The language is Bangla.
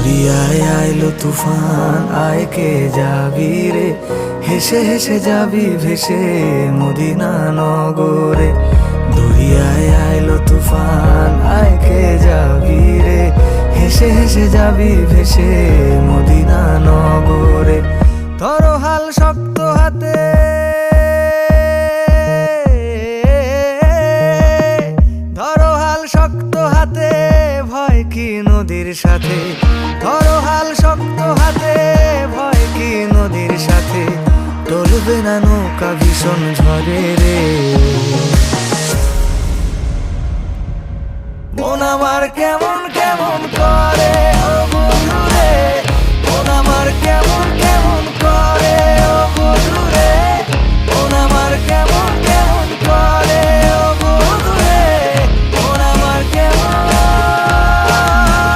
দরিয়ায় আইলো তুফান, আয় কে যাবি রে, হেসে হেসে যাবি ভেসে মদিনা নগরে। দরিয়ায় আইলো তুফান, আয় কে যাবি রে, হেসে হেসে যাবি ভেসে মদিনা নগরে। ধরো হাল শক্ত হাতে, ধরো হাল শক্ত হাতে, ভয় কি নদীর সাথে। ধরো হাল শক্ত হাতে, ভয় কি নদীর সাথে। টলবে না নৌকা ভীষণ ঝড়ে রে। মন আমার কেমন